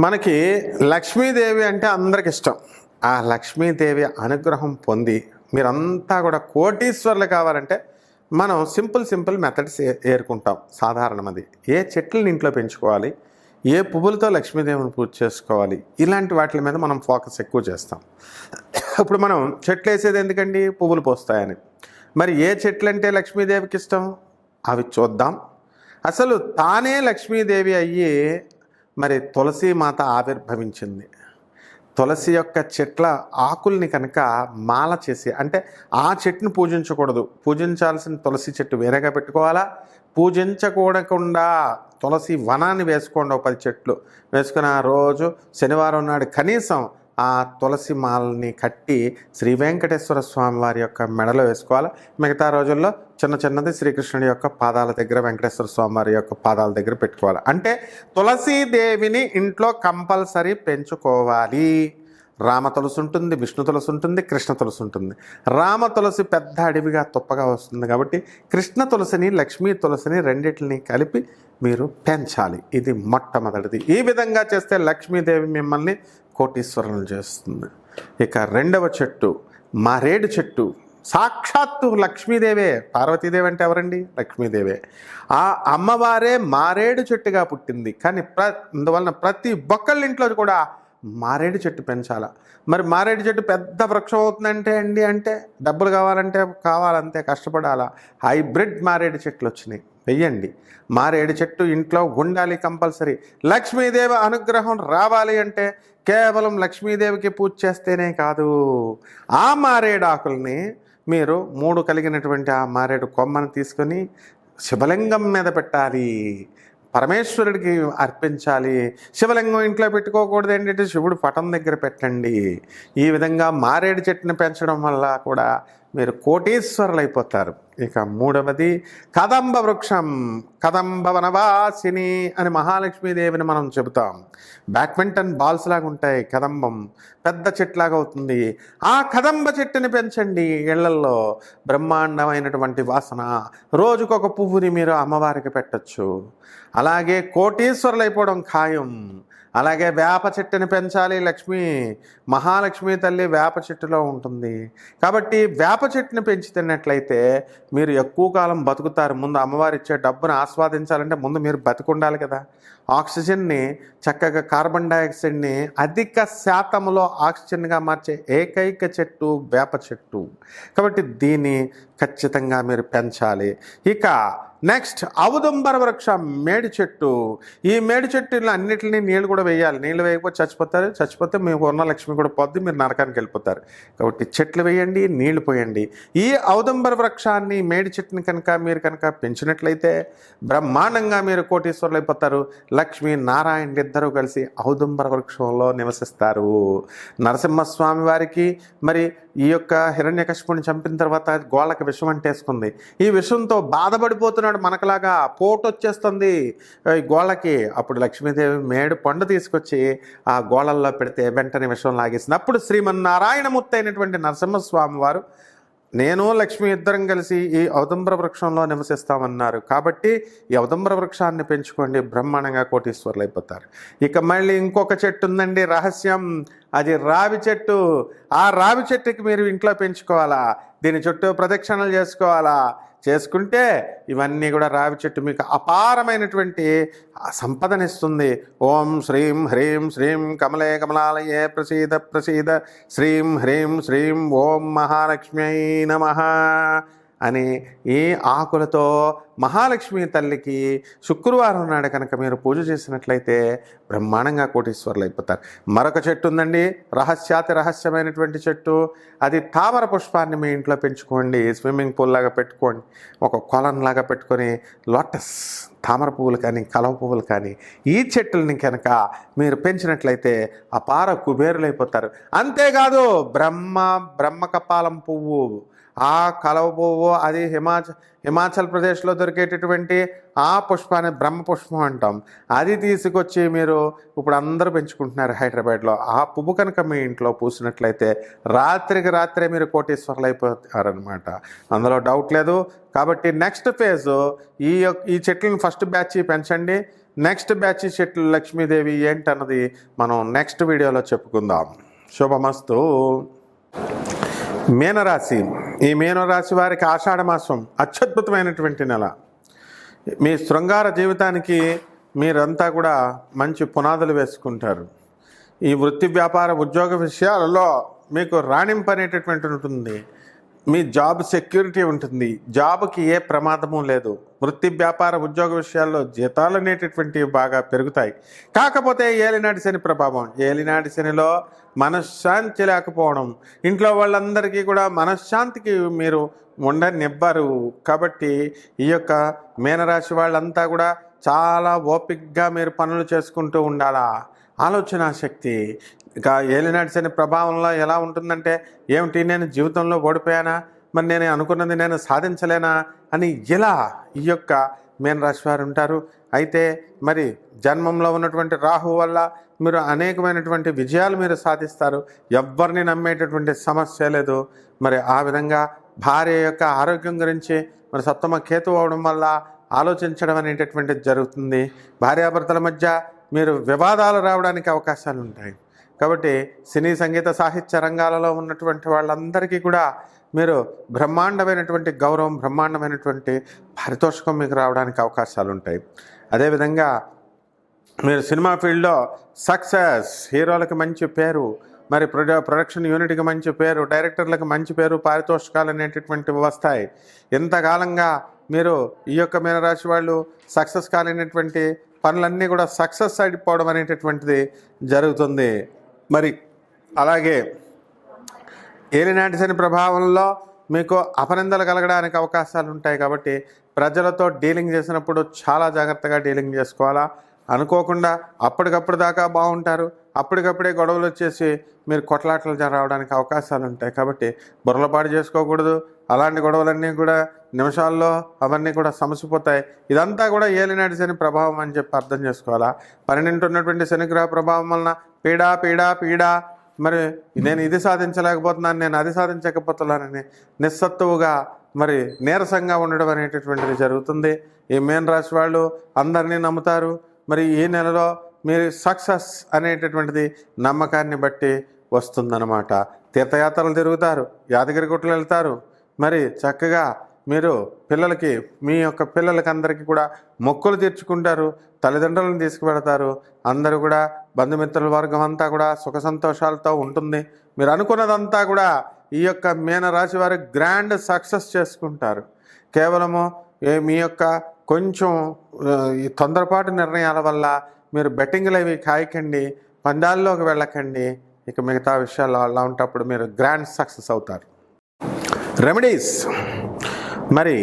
మనకి లక్ష్మీదేవి అంటే అందరికి ఇష్టం. ఆ లక్ష్మీదేవి అనుగ్రహం పొంది మీరంతా కూడా కోటీశ్వర్లు కావాలంటే మనం సింపుల్ మెథడ్స్ ఏరుకుంటాం. సాధారణం అది. ఏ చెట్లను ఇంట్లో పెంచుకోవాలి, ఏ పువ్వులతో లక్ష్మీదేవిని పూజ చేసుకోవాలి, ఇలాంటి వాటి మీద మనం ఫోకస్ ఎక్కువ చేస్తాం. ఇప్పుడు మనం చెట్లు వేసేది ఎందుకండి? పువ్వులు పోస్తాయని. మరి ఏ చెట్లు అంటే లక్ష్మీదేవికి ఇష్టం అవి చూద్దాం. అసలు తానే లక్ష్మీదేవి అయ్యి మరి తులసి మాత ఆవిర్భవించింది. తులసి యొక్క చెట్ల ఆకుల్ని కనుక మాల చేసి, అంటే ఆ చెట్టును పూజించకూడదు, పూజించాల్సిన తులసి చెట్టు వేరేగా పెట్టుకోవాలా, పూజించకూడకుండా తులసి వనాన్ని వేసుకోండి. 10 చెట్లు వేసుకుని ఆ రోజు శనివారం నాడు కనీసం ఆ తులసి మాలని కట్టి శ్రీ వెంకటేశ్వర స్వామి వారి యొక్క మెడలో వేసుకోవాలి. మిగతా రోజుల్లో చిన్నది శ్రీకృష్ణుడి యొక్క పాదాల దగ్గర, వెంకటేశ్వర స్వామి వారి యొక్క పాదాల దగ్గర పెట్టుకోవాలి. అంటే తులసీదేవిని ఇంట్లో కంపల్సరీ పెంచుకోవాలి. రామ తులసి ఉంటుంది, విష్ణు తులసి ఉంటుంది, కృష్ణ తులసి ఉంటుంది. రామ తులసి పెద్ద అడవిగా తుప్పగా వస్తుంది కాబట్టి కృష్ణ తులసిని, లక్ష్మీ తులసిని రెండింటిని కలిపి మీరు పెంచాలి. ఇది మొట్టమొదటిది. ఈ విధంగా చేస్తే లక్ష్మీదేవి మిమ్మల్ని కోటీశ్వరులను చేస్తుంది. ఇక రెండవ చెట్టు మారేడు చెట్టు. సాక్షాత్తు లక్ష్మీదేవే. పార్వతీదేవి అంటే ఎవరండి? లక్ష్మీదేవే. ఆ అమ్మవారే మారేడు చెట్టుగా పుట్టింది. కానీ అందువలన ప్రతి ఒక్కళ్ళ ఇంట్లో కూడా మారేడు చెట్టు పెంచాల. మరి మారేడు చెట్టు పెద్ద వృక్షం అవుతుందంటే అంటే డబ్బులు కావాలంతే కష్టపడాలా. హైబ్రిడ్ మారేడు చెట్లు వచ్చినాయి, వెయ్యండి. మారేడు చెట్టు ఇంట్లో ఉండాలి కంపల్సరీ. లక్ష్మీదేవి అనుగ్రహం రావాలి అంటే కేవలం లక్ష్మీదేవికి పూజ చేస్తేనే కాదు, ఆ మారేడు ఆకుల్ని మీరు 3 కలిగినటువంటి ఆ మారేడు కొమ్మను తీసుకొని శివలింగం మీద పెట్టాలి, పరమేశ్వరుడికి అర్పించాలి. శివలింగం ఇంట్లో పెట్టుకోకూడదు, ఏంటంటే శివుడు పటం దగ్గర పెట్టండి. ఈ విధంగా మారేడు చెట్టుని పెంచడం వల్ల కూడా మీరు కోటీశ్వరులు అయిపోతారు. ఇక మూడవది కదంబ వృక్షం. కదంబ వనవాసిని అని మహాలక్ష్మీదేవిని మనం చెబుతాం. బ్యాడ్మింటన్ బాల్స్ లాగా ఉంటాయి, కదంబం పెద్ద చెట్లాగా అవుతుంది. ఆ కదంబ చెట్టుని పెంచండి ఇళ్లల్లో. బ్రహ్మాండమైనటువంటి వాసన. రోజుకొక పువ్వుని మీరు అమ్మవారికి పెట్టచ్చు. అలాగే కోటీశ్వరులు అయిపోవడం ఖాయం. అలాగే వేప చెట్టుని పెంచాలి. మహాలక్ష్మి తల్లి వేప చెట్టులో ఉంటుంది కాబట్టి వేప చెట్టుని పెంచుతున్నట్లయితే మీరు ఎక్కువ కాలం బతుకుతారు. ముందు అమ్మవారు ఇచ్చే డబ్బును ఆస్వాదించాలంటే ముందు మీరు బతుకుండాలి కదా. ఆక్సిజన్ని చక్కగా, కార్బన్ డైఆక్సైడ్ని అధిక శాతంలో ఆక్సిజన్గా మార్చే ఏకైక చెట్టు వేప చెట్టు. కాబట్టి దీన్ని ఖచ్చితంగా మీరు పెంచాలి. ఇక నెక్స్ట్ ఔదుంబర వృక్షం, మేడి చెట్టు. ఈ మేడి చెట్టులో అన్నిటిని నీళ్ళు కూడా వేయాలి. నీళ్ళు వేయకపోతే చచ్చిపోతే మీకు ఉన్న లక్ష్మి కూడా పోద్ది, మీరు నరకానికి వెళ్ళిపోతారు. కాబట్టి చెట్లు వేయండి, నీళ్లు పోయండి. ఈ ఔదుంబర వృక్షాన్ని, మేడి చెట్టుని మీరు కనుక పెంచినట్లయితే బ్రహ్మాండంగా మీరు కోటీశ్వరులు అయిపోతారు. లక్ష్మీ నారాయణ ఇద్దరూ కలిసి ఔదుంబర వృక్షంలో నివసిస్తారు. నరసింహస్వామి వారికి మరి ఈ యొక్క హిరణ్యకశిపుని చంపిన తర్వాత గోళ్ళకి విషం అంటేసుకుంది. ఈ విషంతో బాధపడిపోతున్నాడు. మనకలాగా పోటు వచ్చేస్తుంది ఈ గోళ్ళకి. అప్పుడు లక్ష్మీదేవి మేడు పండు తీసుకొచ్చి ఆ గోళల్లో పెడితే వెంటనే విషం లాగేసింది. అప్పుడు శ్రీమన్నారాయణమూర్తి అయినటువంటి నరసింహస్వామి వారు, నేను లక్ష్మి ఇద్దరం కలిసి ఈ ఔదుంబర వృక్షంలో నివసిస్తామన్నారు. కాబట్టి ఈ ఔదుంబర వృక్షాన్ని పెంచుకోండి, బ్రహ్మాండంగా కోటీశ్వరులు అయిపోతారు. ఇక మళ్ళీ ఇంకొక చెట్టు ఉందండి, రహస్యం. అది రావి చెట్టు. ఆ రావి చెట్టుకి మీరు ఇంట్లో పెంచుకోవాలా, దీని చుట్టూ ప్రదక్షిణలు చేసుకోవాలా. చేసుకుంటే ఇవన్నీ కూడా రావి చెట్టు మీకు అపారమైనటువంటి సంపదనిస్తుంది. ఓం శ్రీం హ్రీం శ్రీం కమలే కమలాలయే ప్రసీద శ్రీం హ్రీం శ్రీం ఓం మహాలక్ష్మ్యై నమః అని ఈ ఆకులతో మహాలక్ష్మి తల్లికి శుక్రవారం నాడు కనుక మీరు పూజ చేసినట్లయితే బ్రహ్మాండంగా కోటీశ్వరులు అయిపోతారు. మరొక చెట్టు ఉందండి, రహస్యమైనటువంటి చెట్టు. అది తామర పుష్పాన్ని మీ ఇంట్లో పెంచుకోండి. స్విమ్మింగ్ పూల్ లాగా పెట్టుకోండి, ఒక కొలంలాగా పెట్టుకొని లోటస్ తామర పువ్వులు కానీ, కలవ పువ్వులు కానీ, ఈ చెట్టుల్ని కనుక మీరు పెంచినట్లయితే అపార కుబేరులైపోతారు. అంతేకాదు బ్రహ్మ కపాలం పువ్వు, ఆ కలవ పువ్వు, అది హిమాచల్ ప్రదేశ్లో దొరికేటటువంటి ఆ పుష్పాన్ని బ్రహ్మ పుష్పం అంటాం. అది తీసుకొచ్చి మీరు ఇప్పుడు అందరూ పెంచుకుంటున్నారు హైదరాబాద్లో. ఆ పువ్వు కనుక మీ ఇంట్లో పూసినట్లయితే రాత్రికి రాత్రే మీరు కోటీశ్వరులు అయిపోతారనమాట. అందులో డౌట్ లేదు. కాబట్టి నెక్స్ట్ ఫేజ్ ఈ చెట్లను ఫస్ట్ బ్యాచ్ పెంచండి. నెక్స్ట్ బ్యాచ్ చెట్లు లక్ష్మీదేవి ఏంటన్నది మనం నెక్స్ట్ వీడియోలో చెప్పుకుందాం. శుభమస్తు. మీనరాశి. ఈ మీనరాశి వారికి ఆషాఢ మాసం అత్యద్భుతమైనటువంటి నెల. మీ శృంగార జీవితానికి మీరంతా కూడా మంచి పునాదులు వేసుకుంటారు. ఈ వృత్తి వ్యాపార ఉద్యోగ విషయాలలో మీకు రాణింపు అనేటటువంటి ఉంటుంది. మీ జాబ్ సెక్యూరిటీ ఉంటుంది. జాబ్కి ఏ ప్రమాదము లేదు. వృత్తి వ్యాపార ఉద్యోగ విషయాల్లో జీతాలు అనేటటువంటివి బాగా పెరుగుతాయి. కాకపోతే ఏలినాటి శని ప్రభావం. ఏలినాటి శనిలో మనశ్శాంతి లేకపోవడం, ఇంట్లో వాళ్ళందరికీ కూడా మనశ్శాంతికి మీరు ఉండనివ్వరు. కాబట్టి ఈ యొక్క మీనరాశి వాళ్ళంతా కూడా చాలా ఓపికగా మీరు పనులు చేసుకుంటూ ఉండాలా. ఆలోచన శక్తి. ఇక ఏలినాటి శని ప్రభావంలో ఎలా ఉంటుందంటే, ఏమిటి నేను జీవితంలో ఓడిపోయానా, మరి నేను అనుకున్నది నేను సాధించలేనా అని ఇలా ఈ యొక్క మీనరాశి వారు ఉంటారు. అయితే మరి జన్మంలో ఉన్నటువంటి రాహు వల్ల మీరు అనేకమైనటువంటి విజయాలు మీరు సాధిస్తారు. ఎవ్వరిని నమ్మేటటువంటి సమస్య లేదు. మరి ఆ విధంగా భార్య యొక్క ఆరోగ్యం గురించి మరి సప్తమ కేతు అవడం వల్ల ఆలోచించడం అనేటటువంటిది జరుగుతుంది. భార్యాభర్తల మధ్య మీరు వివాదాలు రావడానికి అవకాశాలు ఉంటాయి. కాబట్టి సినీ సంగీత సాహిత్య రంగాలలో ఉన్నటువంటి వాళ్ళందరికీ కూడా మీరు బ్రహ్మాండమైనటువంటి గౌరవం, బ్రహ్మాండమైనటువంటి పారితోషికం మీకు రావడానికి అవకాశాలు ఉంటాయి. అదేవిధంగా మీరు సినిమా ఫీల్డ్లో సక్సెస్, హీరోలకు మంచి పేరు, మరి ప్రొడక్షన్ యూనిట్కి మంచి పేరు, డైరెక్టర్లకు మంచి పేరు, పారితోషికాలు అనేటటువంటివి వస్తాయి. ఎంతకాలంగా మీరు ఈ యొక్క మీనరాశి వాళ్ళు సక్సెస్ కాలేనటువంటి పనులన్నీ కూడా సక్సెస్ అయిపోవడం అనేటటువంటిది జరుగుతుంది. మరి అలాగే ఏలినాటి శని ప్రభావంలో మీకు అపనిందలు కలగడానికి అవకాశాలు ఉంటాయి. కాబట్టి ప్రజలతో డీలింగ్ చేసినప్పుడు చాలా జాగ్రత్తగా డీలింగ్ చేసుకోవాలా. అనుకోకుండా అప్పటికప్పుడు దాకా బాగుంటారు, అప్పటికప్పుడే గొడవలు వచ్చేసి మీరు కొట్లాటలు రావడానికి అవకాశాలు ఉంటాయి. కాబట్టి బుర్రలపాటు చేసుకోకూడదు. అలాంటి గొడవలన్నీ కూడా నిమిషాల్లో అవన్నీ కూడా సమసిపోతాయి. ఇదంతా కూడా ఏలినాటి శని ప్రభావం అని చెప్పి అర్థం చేసుకోవాలా. 12 ఉన్నటువంటి శనిగ్రహ ప్రభావం వలన పీడా పీడా పీడా, మరి నేను ఇది సాధించలేకపోతున్నాను, నేను అది సాధించకపోతున్నానని నిస్సత్తువుగా మరి నీరసంగా ఉండడం అనేటటువంటిది జరుగుతుంది. ఈ మీనరాశి వాళ్ళు అందరినీ నమ్ముతారు. మరి ఈ నెలలో మీరు సక్సెస్ అనేటటువంటిది నమ్మకాన్ని బట్టి వస్తుందన్నమాట. తీర్థయాత్రలు తిరుగుతారు, యాదగిరిగుట్టలు వెళ్తారు. మరి చక్కగా మీరు పిల్లలకి, మీ యొక్క పిల్లలకి అందరికీ కూడా మొక్కులు తీర్చుకుంటారు, తల్లిదండ్రులను తీసుకువెళతారు. అందరూ కూడా బంధుమిత్రుల వర్గం అంతా కూడా సుఖ సంతోషాలతో ఉంటుంది. మీరు అనుకున్నదంతా కూడా ఈ యొక్క మీనరాశి వారు గ్రాండ్ సక్సెస్ చేసుకుంటారు. కేవలము మీ యొక్క కొంచెం ఈ తొందరపాటు నిర్ణయాల వల్ల మీరు బెట్టింగ్లు అవి కాయకండి, పందాల్లోకి వెళ్ళకండి. ఇక మిగతా విషయాలు అలా ఉంటప్పుడు మీరు గ్రాండ్ సక్సెస్ అవుతారు. రెమెడీస్. మరి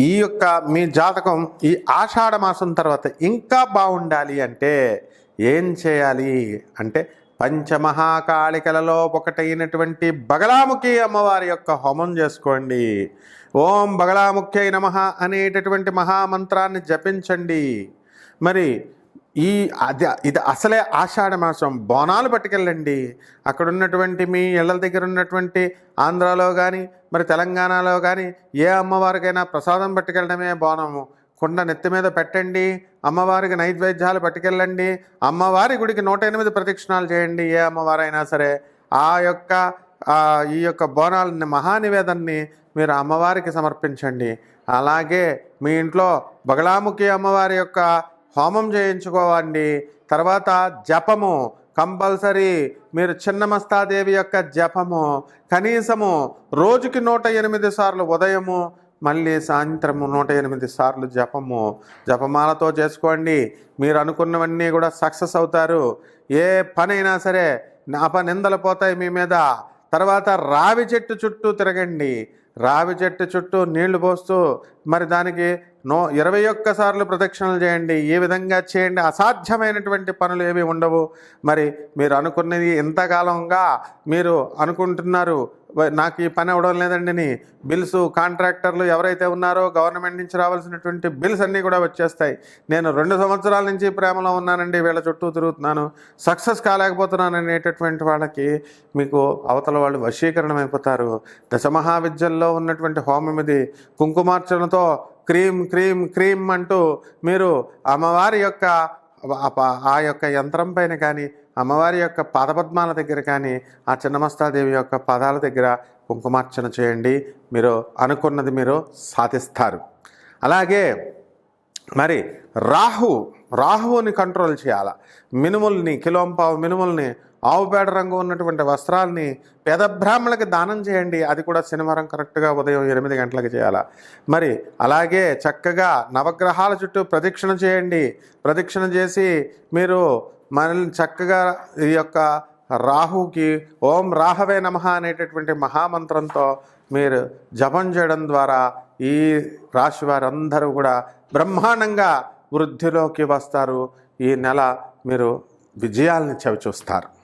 ఈ యొక్క మీ జాతకం ఈ ఆషాఢ మాసం తర్వాత ఇంకా బాగుండాలి అంటే ఏం చేయాలి అంటే, పంచమహాకాళికలలో ఒకటైనటువంటి బగలాముఖి అమ్మవారి యొక్క హోమం చేసుకోండి. ఓం బగలాముఖ్యై నమః అనేటటువంటి మహామంత్రాన్ని జపించండి. మరి ఇది అసలే ఆషాఢ మాసం. బోనాలు పట్టుకెళ్ళండి. అక్కడ ఉన్నటువంటి మీ ఇళ్ళ దగ్గర ఉన్నటువంటి ఆంధ్రాలో కానీ మరి తెలంగాణలో కానీ ఏ అమ్మవారికైనా ప్రసాదం పట్టుకెళ్ళడమే బోనము. కుండ నెత్తి మీద పెట్టండి, అమ్మవారికి నైవేద్యాలు పట్టుకెళ్ళండి, అమ్మవారి గుడికి 108 ప్రదక్షిణాలు చేయండి. ఏ అమ్మవారైనా సరే ఆ యొక్క ఈ యొక్క బోనాలని, మహానివేదన్ని మీరు అమ్మవారికి సమర్పించండి. అలాగే మీ ఇంట్లో బగలాముఖి అమ్మవారి యొక్క హోమం చేయించుకోవండి. తర్వాత జపము కంపల్సరీ. మీరు చిన్నమస్తాదేవి యొక్క జపము కనీసము రోజుకి 108 సార్లు, ఉదయము మళ్ళీ సాయంత్రము 108 సార్లు జపము, జపమాలతో చేసుకోండి. మీరు అనుకున్నవన్నీ కూడా సక్సెస్ అవుతారు. ఏ పనైనా సరే అపనిందలు పోతాయి మీ మీద. తర్వాత రావి చెట్టు చుట్టూ తిరగండి. రావి చెట్టు చుట్టూ నీళ్లు పోస్తూ మరి దానికి 21 సార్లు ప్రదక్షిణలు చేయండి. ఈ విధంగా చేయండి. అసాధ్యమైనటువంటి పనులు ఏవి ఉండవు. మరి మీరు అనుకున్నది ఎంతకాలంగా మీరు అనుకుంటున్నారు, నాకు ఈ పని అవ్వడం లేదండి అని బిల్స్, కాంట్రాక్టర్లు ఎవరైతే ఉన్నారో గవర్నమెంట్ నుంచి రావాల్సినటువంటి బిల్స్ అన్నీ కూడా వచ్చేస్తాయి. నేను 2 సంవత్సరాల నుంచి ప్రేమలో ఉన్నానండి, వీళ్ళ చుట్టూ తిరుగుతున్నాను, సక్సెస్ కాలేకపోతున్నాను అనేటటువంటి వాళ్ళకి మీకు అవతల వాళ్ళు వశీకరణం అయిపోతారు. దశమహావిద్యల్లో ఉన్నటువంటి హోమం ఇది. కుంకుమార్చనతో క్రీమ్ క్రీమ్ క్రీమ్ అంటూ మీరు అమ్మవారి యొక్క ఆ యొక్క యంత్రం పైన కానీ, అమ్మవారి యొక్క పాదపద్మాల దగ్గర కానీ, ఆ చిన్నమస్తాదేవి యొక్క పాదాల దగ్గర కుంకుమార్చన చేయండి. మీరు అనుకున్నది మీరు సాధిస్తారు. అలాగే మరి రాహువుని కంట్రోల్ చేయాల. మినుముల్ని, కిలోంపావు మినుముల్ని, ఆవు పేడ రంగు ఉన్నటువంటి వస్త్రాల్ని పేద బ్రాహ్మణులకి దానం చేయండి. అది కూడా శనివారం కరెక్ట్గా ఉదయం 8 గంటలకు చేయాలి. మరి అలాగే చక్కగా నవగ్రహాల చుట్టూ ప్రదక్షిణ చేయండి. ప్రదక్షిణ చేసి మీరు మనల్ని చక్కగా ఈ యొక్క రాహుకి ఓం రాహవే నమః అనేటటువంటి మహామంత్రంతో మీరు జపం చేయడం ద్వారా ఈ రాశి వారందరూ కూడా బ్రహ్మాండంగా వృద్ధిలోకి వస్తారు. ఈ నెల మీరు విజయాల్ని చవిచూస్తారు.